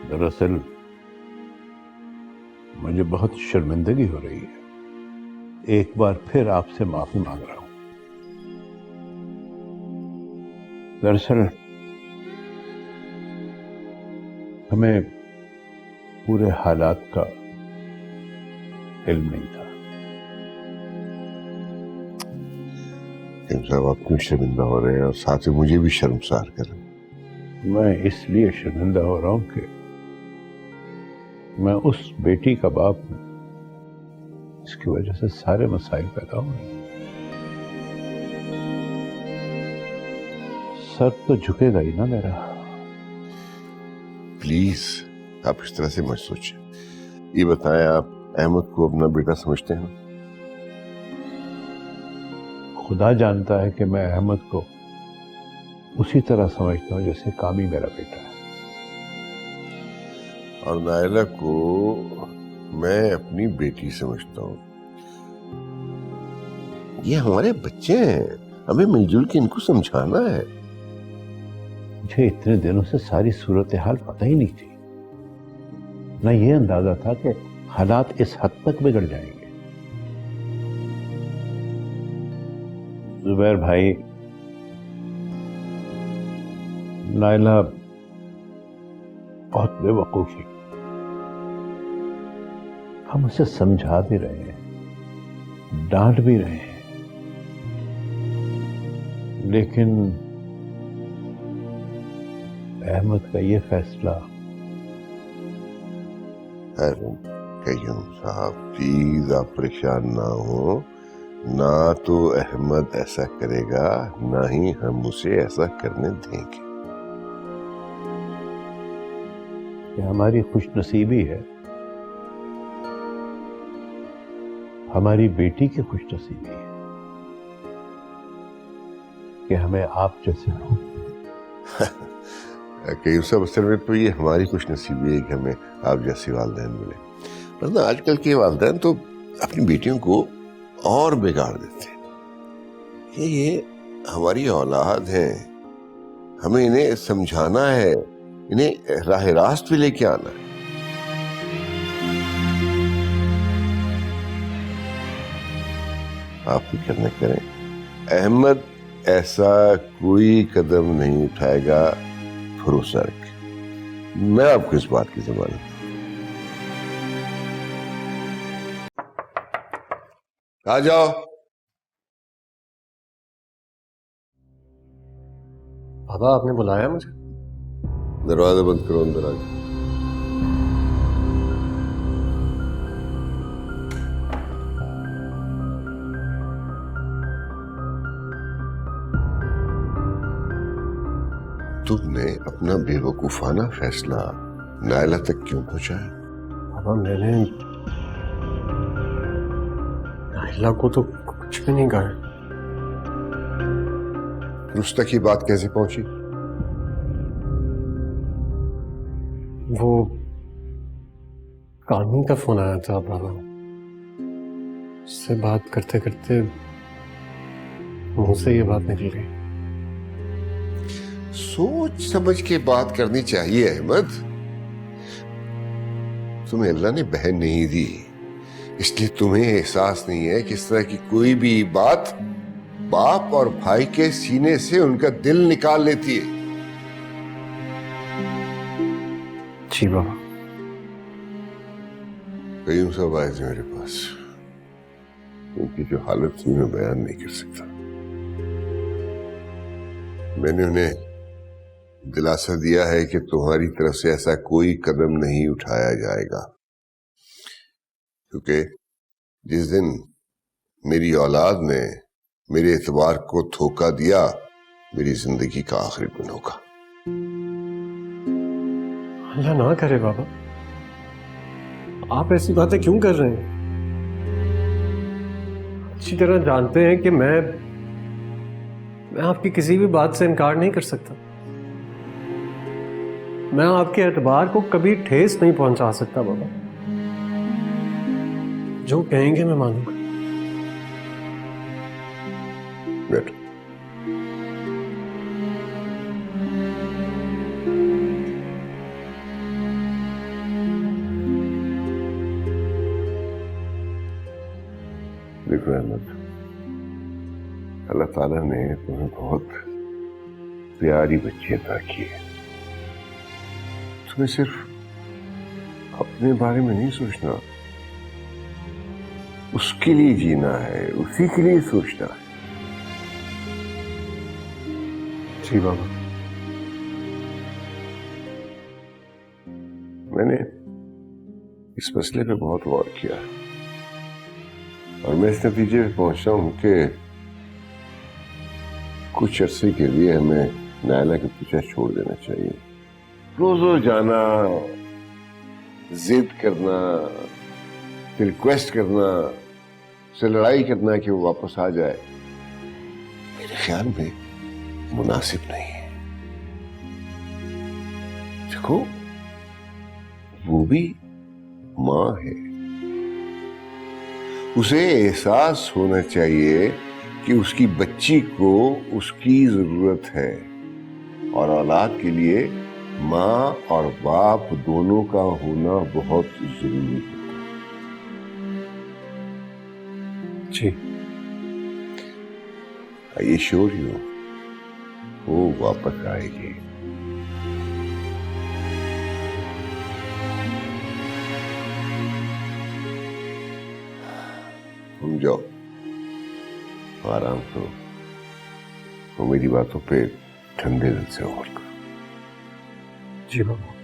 दरअसल मुझे बहुत शर्मिंदगी हो रही है। एक बार फिर आपसे माफी मांग रहा हूं। दरअसल हमें पूरे हालात का इल्म नहीं था। साहब आप क्यों शर्मिंदा हो रहे हैं और साथ ही मुझे भी शर्मसार कर रहे हैं? मैं इसलिए शर्मिंदा हो रहा हूं कि मैं उस बेटी का बाप हूं इसकी वजह से सारे मसाइल पैदा हो रहे हैं। सर तो झुकेगा ही ना मेरा। प्लीज आप इस तरह से मत सोचिए। ये बताएं, आप अहमद को अपना बेटा समझते हैं? खुदा जानता है कि मैं अहमद को उसी तरह समझता हूं जैसे कामी मेरा बेटा है। और नायला को मैं अपनी बेटी समझता हूँ। ये हमारे बच्चे हैं, हमें मिलजुल के इनको समझाना है। मुझे इतने दिनों से सारी सूरत हाल पता ही नहीं थी। न ये अंदाजा था कि हालात इस हद तक बिगड़ जाएंगे। जुबैर भाई, नायला बहुत बेवकूफ है। हम उसे समझा भी रहे हैं, डांट भी रहे हैं, लेकिन अहमद का ये फैसला। कयूम साहब प्लीज आप परेशान ना हो। ना तो अहमद ऐसा करेगा, ना ही हम उसे ऐसा करने देंगे। ये हमारी खुशनसीबी है, हमारी बेटी की खुशनसीबी है कि हमें आप जैसे कई सब असल में तो ये हमारी खुशनसीबी है कि हमें आप जैसे वालिदैन मिले। वरना आजकल के वालिदैन तो अपनी बेटियों को और बिगाड़ देते हैं। ये हमारी औलाद है, हमें इन्हें समझाना है, इन्हें राह रास्त पे लेके आना है। आप फिक्र न करें, अहमद ऐसा कोई कदम नहीं उठाएगा, भरोसा रखें। मैं आपको इस बात की जमानत। आ जाओ। बाबा आपने बुलाया मुझे? दरवाजा बंद करो, अंदर आ जाओ। तुमने अपना बेवकूफाना फैसला नायला तक क्यों पहुंचाया? बाबा मैंने नायला को तो कुछ भी नहीं कहा। उस तक ये बात कैसे पहुंची? वो कामी का फोन आया था बाबा, उससे बात करते करते मुंह से ये बात निकल गई। सोच समझ के बात करनी चाहिए अहमद। तुम्हें अल्लाह ने बहन नहीं दी, इसलिए तुम्हें एहसास नहीं है कि इस तरह की कोई भी बात बाप और भाई के सीने से उनका दिल निकाल लेती है। जी बाबा। कईयों सब आए थे मेरे पास, उनकी जो हालत थी मैं बयान नहीं कर सकता। मैंने उन्हें दिलासा दिया है कि तुम्हारी तरफ से ऐसा कोई कदम नहीं उठाया जाएगा, क्योंकि जिस दिन मेरी औलाद ने मेरे एतबार को धोखा दिया, मेरी जिंदगी का आखिरी दिन होगा। अल्लाह ना करे बाबा, आप ऐसी बातें क्यों कर रहे हैं? अच्छी तरह जानते हैं कि मैं आपकी किसी भी बात से इनकार नहीं कर सकता। मैं आपके एतबार को कभी ठेस नहीं पहुंचा सकता बाबा। जो कहेंगे मैं मानूंगा। बैठो। वालेकुम अहमद। अल्लाह ताला ने तुम्हें बहुत प्यारी बच्ची अता की है। तुम्हें सिर्फ अपने बारे में नहीं सोचना, उसके लिए जीना है, उसी के लिए सोचना है। जी बाबा। मैंने इस मसले पे बहुत गौर किया है और मैं इस नतीजे पे पहुंचा हूं कि कुछ अरसे के लिए हमें नायला के पीछे छोड़ देना चाहिए। रोज जाना, जिद करना, रिक्वेस्ट करना, से लड़ाई करना कि वो वापस आ जाए, मेरे ख्याल में मुनासिब नहीं है। देखो, वो भी मां है, उसे एहसास होना चाहिए कि उसकी बच्ची को उसकी जरूरत है और औलाद के लिए मां और बाप दोनों का होना बहुत जरूरी होता है। जी। ये श्योर ही हो, वो वापस आएगी। तुम जाओ, आराम करो, तो मेरी बातों पे ठंडे दिल से गौर करो। जी बाबा।